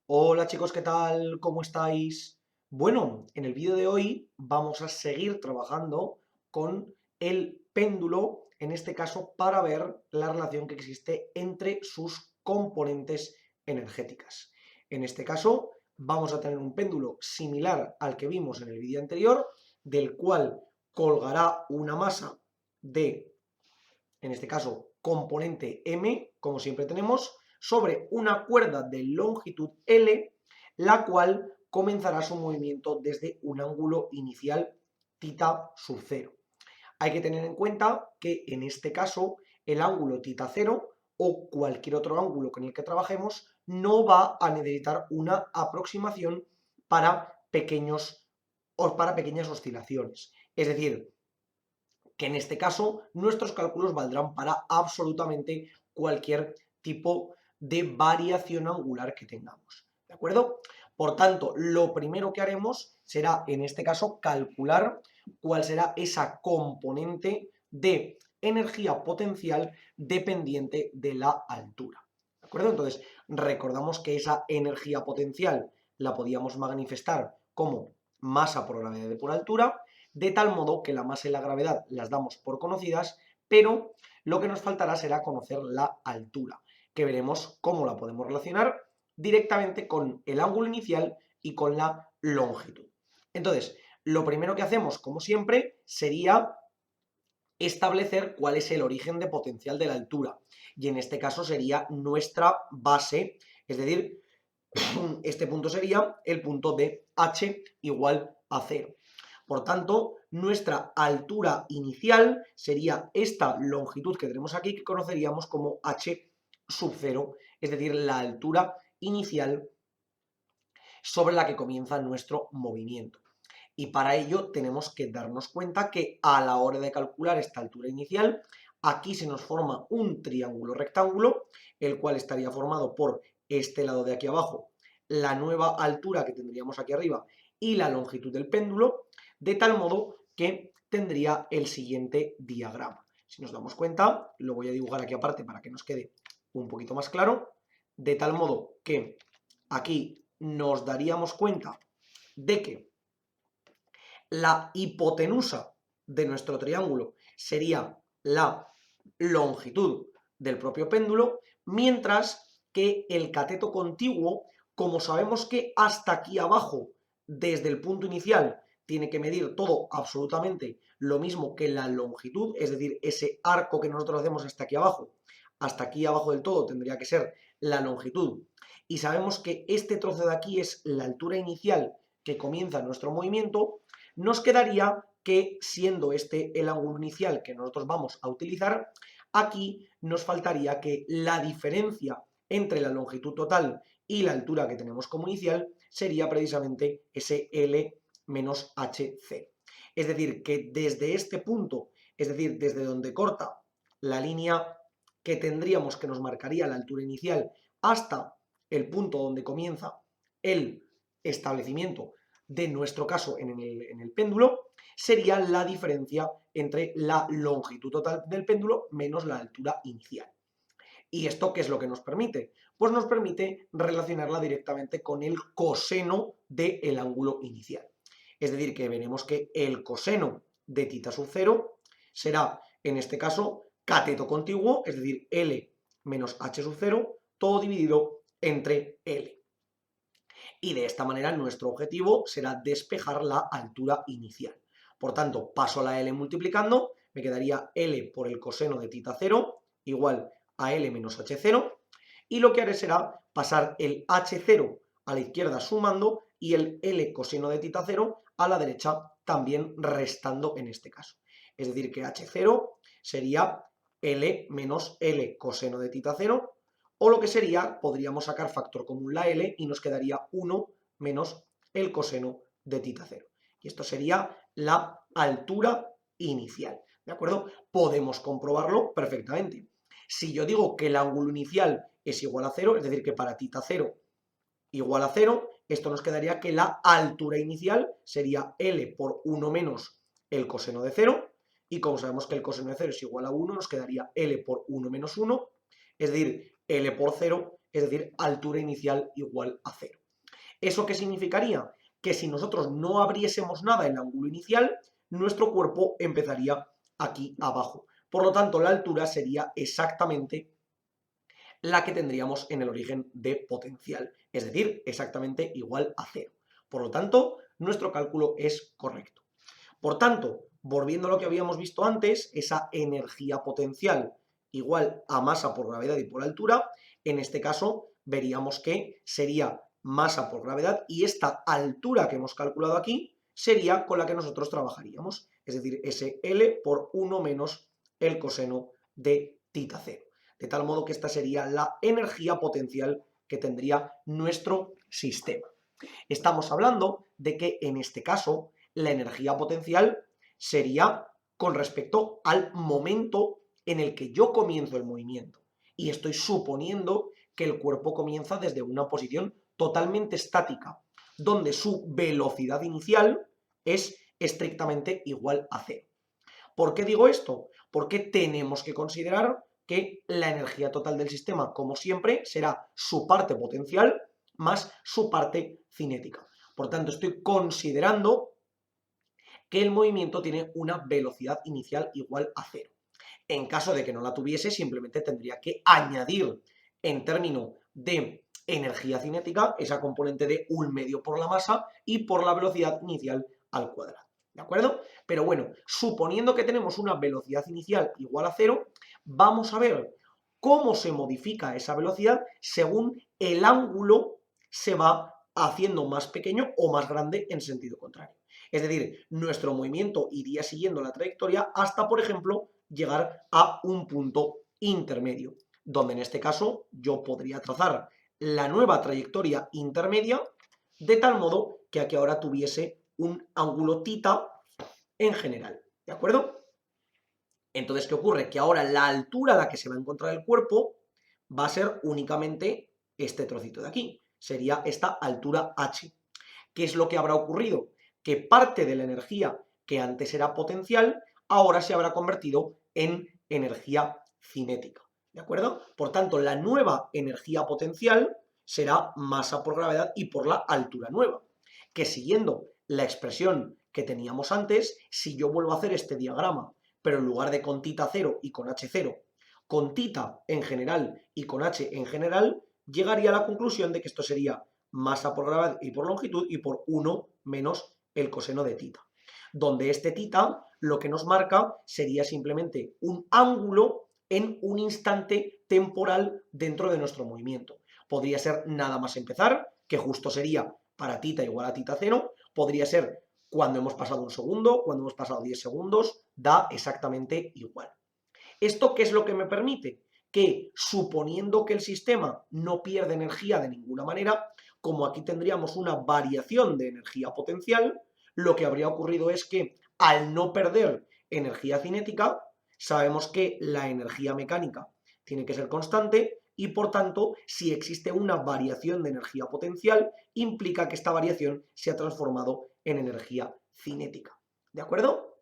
Hola chicos, ¿qué tal? ¿Cómo estáis? Bueno, en el vídeo de hoy vamos a seguir trabajando con el péndulo, en este caso para ver la relación que existe entre sus componentes energéticas. En este caso vamos a tener un péndulo similar al que vimos en el vídeo anterior, del cual colgará una masa de, en este caso, componente M, como siempre tenemos, sobre una cuerda de longitud L, la cual comenzará su movimiento desde un ángulo inicial tita sub 0. Hay que tener en cuenta que en este caso el ángulo tita 0 o cualquier otro ángulo con el que trabajemos no va a necesitar una aproximación para pequeños o para pequeñas oscilaciones. Es decir, que en este caso nuestros cálculos valdrán para absolutamente cualquier tipo de variación angular que tengamos, ¿de acuerdo? Por tanto, lo primero que haremos será, en este caso, calcular cuál será esa componente de energía potencial dependiente de la altura, ¿de acuerdo? Entonces, recordamos que esa energía potencial la podíamos manifestar como masa por gravedad por altura, de tal modo que la masa y la gravedad las damos por conocidas, pero lo que nos faltará será conocer la altura, que veremos cómo la podemos relacionar directamente con el ángulo inicial y con la longitud. Entonces, lo primero que hacemos, como siempre, sería establecer cuál es el origen de potencial de la altura. Y en este caso sería nuestra base, es decir, este punto sería el punto de h igual a 0. Por tanto, nuestra altura inicial sería esta longitud que tenemos aquí, que conoceríamos como h sub 0, es decir, la altura inicial sobre la que comienza nuestro movimiento. Y para ello tenemos que darnos cuenta que a la hora de calcular esta altura inicial, aquí se nos forma un triángulo rectángulo, el cual estaría formado por este lado de aquí abajo, la nueva altura que tendríamos aquí arriba y la longitud del péndulo, de tal modo que tendría el siguiente diagrama. Si nos damos cuenta, lo voy a dibujar aquí aparte para que nos quede un poquito más claro, de tal modo que aquí nos daríamos cuenta de que la hipotenusa de nuestro triángulo sería la longitud del propio péndulo, mientras que el cateto contiguo, como sabemos que hasta aquí abajo, desde el punto inicial, tiene que medir todo absolutamente lo mismo que la longitud, es decir, ese arco que nosotros hacemos hasta aquí abajo del todo tendría que ser la longitud, y sabemos que este trozo de aquí es la altura inicial que comienza nuestro movimiento, nos quedaría que, siendo este el ángulo inicial que nosotros vamos a utilizar, aquí nos faltaría que la diferencia entre la longitud total y la altura que tenemos como inicial sería precisamente ese L menos HC. Es decir, que desde este punto, es decir, desde donde corta la línea que tendríamos que nos marcaría la altura inicial hasta el punto donde comienza el establecimiento de nuestro caso en el péndulo, sería la diferencia entre la longitud total del péndulo menos la altura inicial. ¿Y esto qué es lo que nos permite? Pues nos permite relacionarla directamente con el coseno del ángulo inicial. Es decir, que veremos que el coseno de tita sub 0 será, en este caso, cateto contiguo, es decir, L menos h sub 0, todo dividido entre L. Y de esta manera nuestro objetivo será despejar la altura inicial. Por tanto, paso la L multiplicando, me quedaría L por el coseno de tita 0 igual a L menos H0, y lo que haré será pasar el H0 a la izquierda sumando y el L coseno de tita 0 a la derecha también restando en este caso. Es decir, que H0 sería L menos L coseno de tita 0, o lo que sería, podríamos sacar factor común la L y nos quedaría 1 menos el coseno de tita 0. Y esto sería la altura inicial, ¿de acuerdo? Podemos comprobarlo perfectamente. Si yo digo que el ángulo inicial es igual a 0, es decir, que para tita 0 igual a 0, esto nos quedaría que la altura inicial sería L por 1 menos el coseno de 0, y como sabemos que el coseno de 0 es igual a 1, nos quedaría L por 1 menos 1, es decir, L por 0 es decir, altura inicial igual a 0. ¿Eso qué significaría? Que si nosotros no abriésemos nada en el ángulo inicial, nuestro cuerpo empezaría aquí abajo. Por lo tanto, la altura sería exactamente la que tendríamos en el origen de potencial, es decir, exactamente igual a 0. Por lo tanto, nuestro cálculo es correcto. Por tanto, volviendo a lo que habíamos visto antes, esa energía potencial igual a masa por gravedad y por altura, en este caso veríamos que sería masa por gravedad y esta altura que hemos calculado aquí sería con la que nosotros trabajaríamos, es decir, SL por 1 menos el coseno de tita 0. De tal modo que esta sería la energía potencial que tendría nuestro sistema. Estamos hablando de que en este caso la energía potencial sería con respecto al momento en el que yo comienzo el movimiento. Y estoy suponiendo que el cuerpo comienza desde una posición totalmente estática, donde su velocidad inicial es estrictamente igual a 0. ¿Por qué digo esto? Porque tenemos que considerar que la energía total del sistema, como siempre, será su parte potencial más su parte cinética. Por tanto, estoy considerando que el movimiento tiene una velocidad inicial igual a 0. En caso de que no la tuviese, simplemente tendría que añadir en términos de energía cinética esa componente de 1/2 por la masa y por la velocidad inicial al cuadrado. ¿De acuerdo? Pero bueno, suponiendo que tenemos una velocidad inicial igual a 0, vamos a ver cómo se modifica esa velocidad según el ángulo se va haciendo más pequeño o más grande en sentido contrario. Es decir, nuestro movimiento iría siguiendo la trayectoria hasta, por ejemplo, llegar a un punto intermedio, donde en este caso yo podría trazar la nueva trayectoria intermedia de tal modo que aquí ahora tuviese un ángulo tita en general, ¿de acuerdo? Entonces, ¿qué ocurre? Que ahora la altura a la que se va a encontrar el cuerpo va a ser únicamente este trocito de aquí, sería esta altura h. ¿Qué es lo que habrá ocurrido? Que parte de la energía que antes era potencial, ahora se habrá convertido en energía cinética, ¿de acuerdo? Por tanto, la nueva energía potencial será masa por gravedad y por la altura nueva, que siguiendo la expresión que teníamos antes, si yo vuelvo a hacer este diagrama, pero en lugar de con tita 0 y con h0, con tita en general y con h en general, llegaría a la conclusión de que esto sería masa por gravedad y por longitud y por 1 menos el coseno de tita. Donde este tita lo que nos marca sería simplemente un ángulo en un instante temporal dentro de nuestro movimiento. Podría ser nada más empezar, que justo sería para tita igual a tita 0, podría ser cuando hemos pasado un segundo, cuando hemos pasado 10 segundos, da exactamente igual. ¿Esto qué es lo que me permite? Que suponiendo que el sistema no pierde energía de ninguna manera, como aquí tendríamos una variación de energía potencial, lo que habría ocurrido es que al no perder energía cinética, sabemos que la energía mecánica tiene que ser constante y por tanto, si existe una variación de energía potencial, implica que esta variación se ha transformado en energía cinética. ¿De acuerdo?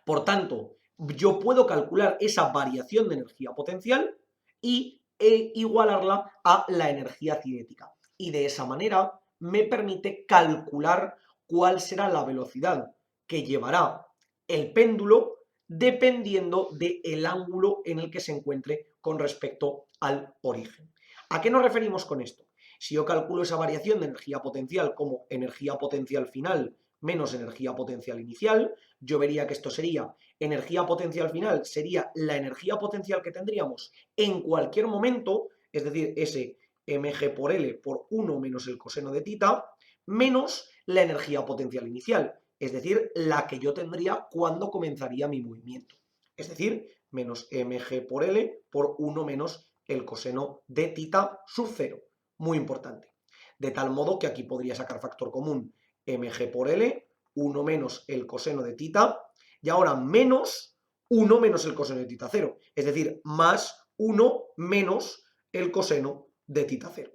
Por tanto, yo puedo calcular esa variación de energía potencial y igualarla a la energía cinética. Y de esa manera me permite calcular cuál será la velocidad que llevará el péndulo dependiendo del ángulo en el que se encuentre con respecto al origen. ¿A qué nos referimos con esto? Si yo calculo esa variación de energía potencial como energía potencial final menos energía potencial inicial, yo vería que esto sería energía potencial final, sería la energía potencial que tendríamos en cualquier momento, es decir, ese mg por L por 1 menos el coseno de tita, menos la energía potencial inicial, es decir, la que yo tendría cuando comenzaría mi movimiento. Es decir, menos mg por L por 1 menos el coseno de tita sub 0. Muy importante. De tal modo que aquí podría sacar factor común mg por L, 1 menos el coseno de tita, y ahora menos 1 menos el coseno de tita 0, es decir, más 1 menos el coseno de tita 0.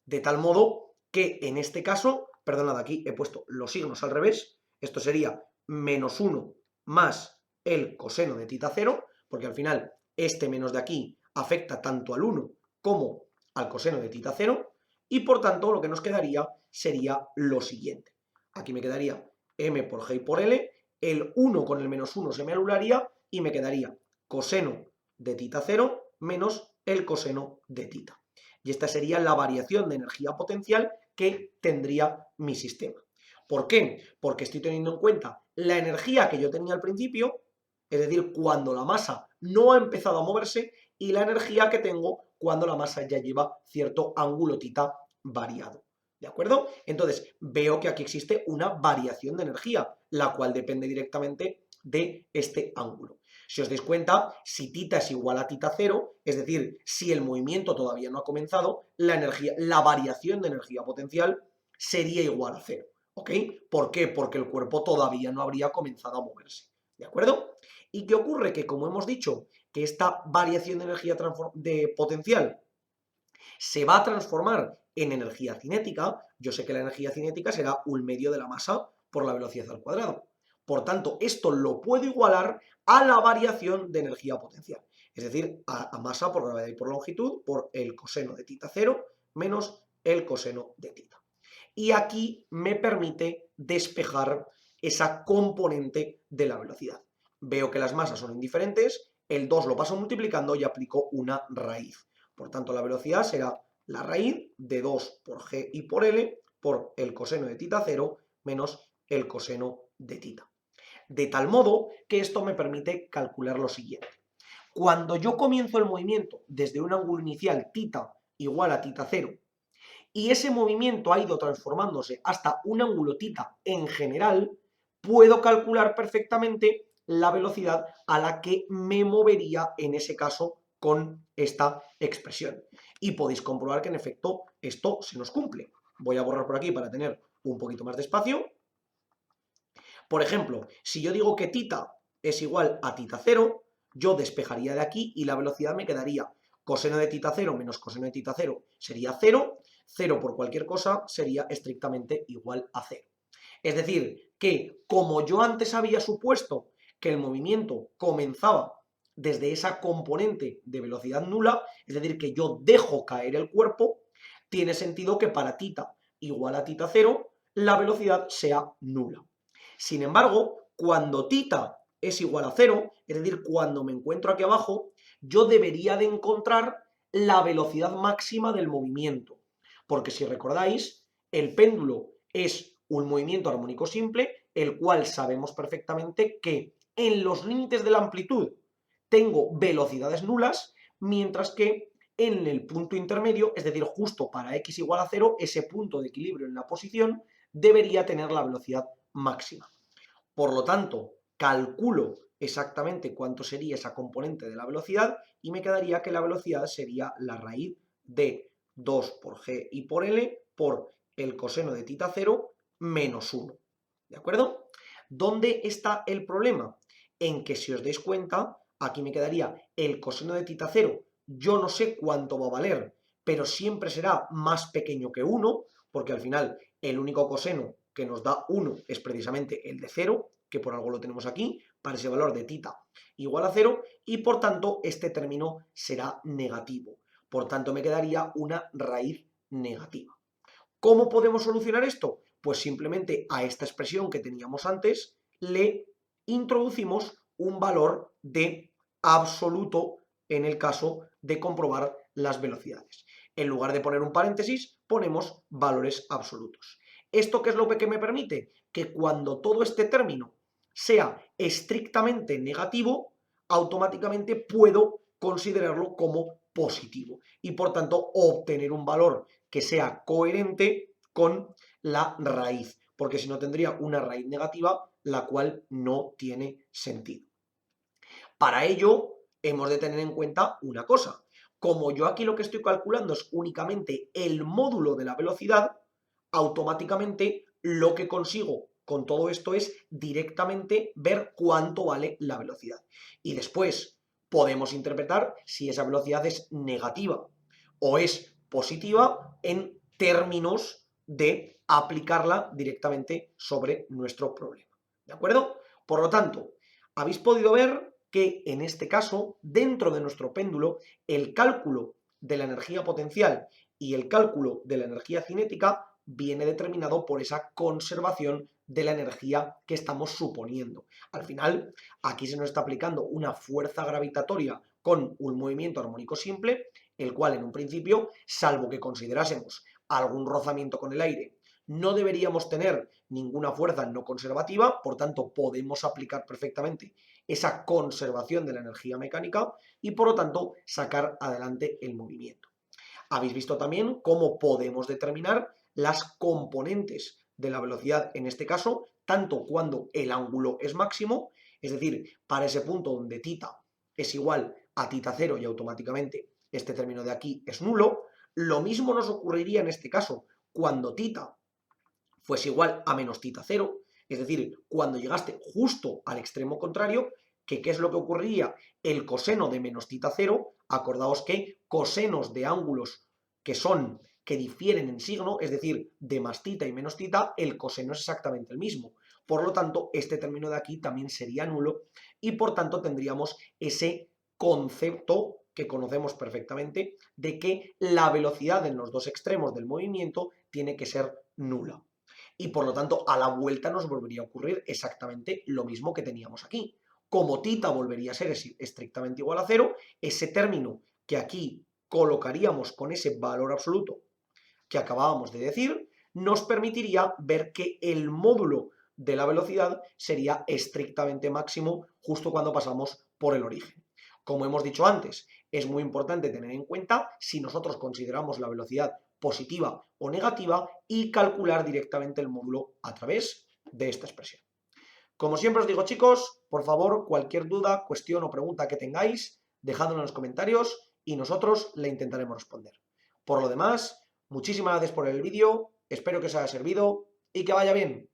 De tal modo que en este caso, perdonad, aquí he puesto los signos al revés, esto sería menos 1 más el coseno de tita 0, porque al final este menos de aquí afecta tanto al 1 como al coseno de tita 0 y por tanto lo que nos quedaría sería lo siguiente. Aquí me quedaría m por g y por l, el 1 con el menos 1 se me anularía y me quedaría coseno de tita 0 menos el coseno de tita. Y esta sería la variación de energía potencial que tendría mi sistema. ¿Por qué? Porque estoy teniendo en cuenta la energía que yo tenía al principio, es decir, cuando la masa no ha empezado a moverse, y la energía que tengo cuando la masa ya lleva cierto ángulo tita variado. ¿De acuerdo? Entonces, veo que aquí existe una variación de energía, la cual depende directamente de este ángulo. Si os dais cuenta, si tita es igual a tita 0, es decir, si el movimiento todavía no ha comenzado, la variación de energía potencial sería igual a 0. ¿Ok? ¿Por qué? Porque el cuerpo todavía no habría comenzado a moverse. ¿De acuerdo? ¿Y qué ocurre? Que como hemos dicho, que esta variación de energía potencial se va a transformar en energía cinética, yo sé que la energía cinética será un medio de la masa por la velocidad al cuadrado. Por tanto, esto lo puedo igualar a la variación de energía potencial. Es decir, a masa por gravedad y por longitud por el coseno de tita 0 menos el coseno de tita. Y aquí me permite despejar esa componente de la velocidad. Veo que las masas son indiferentes, el 2 lo paso multiplicando y aplico una raíz. Por tanto, la velocidad será la raíz de 2 por g y por l por el coseno de tita 0 menos el coseno de tita. De tal modo que esto me permite calcular lo siguiente. Cuando yo comienzo el movimiento desde un ángulo inicial tita igual a tita 0 y ese movimiento ha ido transformándose hasta un ángulo tita en general, puedo calcular perfectamente la velocidad a la que me movería en ese caso con esta expresión. Y podéis comprobar que en efecto esto se nos cumple. Voy a borrar por aquí para tener un poquito más de espacio. Por ejemplo, si yo digo que tita es igual a tita 0, yo despejaría de aquí y la velocidad me quedaría coseno de tita 0 menos coseno de tita 0 sería 0, 0 por cualquier cosa sería estrictamente igual a 0. Es decir, que como yo antes había supuesto que el movimiento comenzaba desde esa componente de velocidad nula, es decir, que yo dejo caer el cuerpo, tiene sentido que para tita igual a tita 0, la velocidad sea nula. Sin embargo, cuando tita es igual a 0, es decir, cuando me encuentro aquí abajo, yo debería de encontrar la velocidad máxima del movimiento. Porque si recordáis, el péndulo es un movimiento armónico simple, el cual sabemos perfectamente que en los límites de la amplitud tengo velocidades nulas, mientras que en el punto intermedio, es decir, justo para x igual a 0, ese punto de equilibrio en la posición debería tener la velocidad máxima. Por lo tanto, calculo exactamente cuánto sería esa componente de la velocidad y me quedaría que la velocidad sería la raíz de 2 por g y por l por el coseno de tita 0 menos 1. ¿De acuerdo? ¿Dónde está el problema? En que si os dais cuenta, aquí me quedaría el coseno de tita 0. Yo no sé cuánto va a valer, pero siempre será más pequeño que 1, porque al final el único coseno que nos da 1 es precisamente el de 0, que por algo lo tenemos aquí, para ese valor de tita igual a 0, y por tanto este término será negativo. Por tanto me quedaría una raíz negativa. ¿Cómo podemos solucionar esto? Pues simplemente a esta expresión que teníamos antes le introducimos un valor de absoluto en el caso de comprobar las velocidades. En lugar de poner un paréntesis, ponemos valores absolutos. ¿Esto qué es lo que me permite? Que cuando todo este término sea estrictamente negativo, automáticamente puedo considerarlo como positivo y por tanto obtener un valor que sea coherente con la raíz, porque si no tendría una raíz negativa, la cual no tiene sentido. Para ello, hemos de tener en cuenta una cosa. Como yo aquí lo que estoy calculando es únicamente el módulo de la velocidad, automáticamente lo que consigo con todo esto es directamente ver cuánto vale la velocidad. Y después podemos interpretar si esa velocidad es negativa o es positiva en términos de aplicarla directamente sobre nuestro problema. ¿De acuerdo? Por lo tanto, habéis podido ver que en este caso, dentro de nuestro péndulo, el cálculo de la energía potencial y el cálculo de la energía cinética viene determinado por esa conservación de la energía que estamos suponiendo. Al final, aquí se nos está aplicando una fuerza gravitatoria con un movimiento armónico simple, el cual en un principio, salvo que considerásemos algún rozamiento con el aire, no deberíamos tener ninguna fuerza no conservativa, por tanto podemos aplicar perfectamente esa conservación de la energía mecánica y por lo tanto sacar adelante el movimiento. Habéis visto también cómo podemos determinar las componentes de la velocidad, en este caso, tanto cuando el ángulo es máximo, es decir, para ese punto donde θ es igual a θ0 y automáticamente este término de aquí es nulo, lo mismo nos ocurriría en este caso cuando θ fuese igual a menos θ0, es decir, cuando llegaste justo al extremo contrario, que ¿qué es lo que ocurriría? El coseno de menos θ0, acordaos que cosenos de ángulos que difieren en signo, es decir, de más θ y menos θ, el coseno es exactamente el mismo. Por lo tanto, este término de aquí también sería nulo y por tanto tendríamos ese concepto que conocemos perfectamente de que la velocidad en los dos extremos del movimiento tiene que ser nula. Y por lo tanto, a la vuelta nos volvería a ocurrir exactamente lo mismo que teníamos aquí. Como θ volvería a ser estrictamente igual a 0, ese término que aquí colocaríamos con ese valor absoluto que acabábamos de decir, nos permitiría ver que el módulo de la velocidad sería estrictamente máximo justo cuando pasamos por el origen. Como hemos dicho antes, es muy importante tener en cuenta si nosotros consideramos la velocidad positiva o negativa y calcular directamente el módulo a través de esta expresión. Como siempre os digo, chicos, por favor, cualquier duda, cuestión o pregunta que tengáis, dejadlo en los comentarios y nosotros le intentaremos responder. Por lo demás, muchísimas gracias por el vídeo, espero que os haya servido y que vaya bien.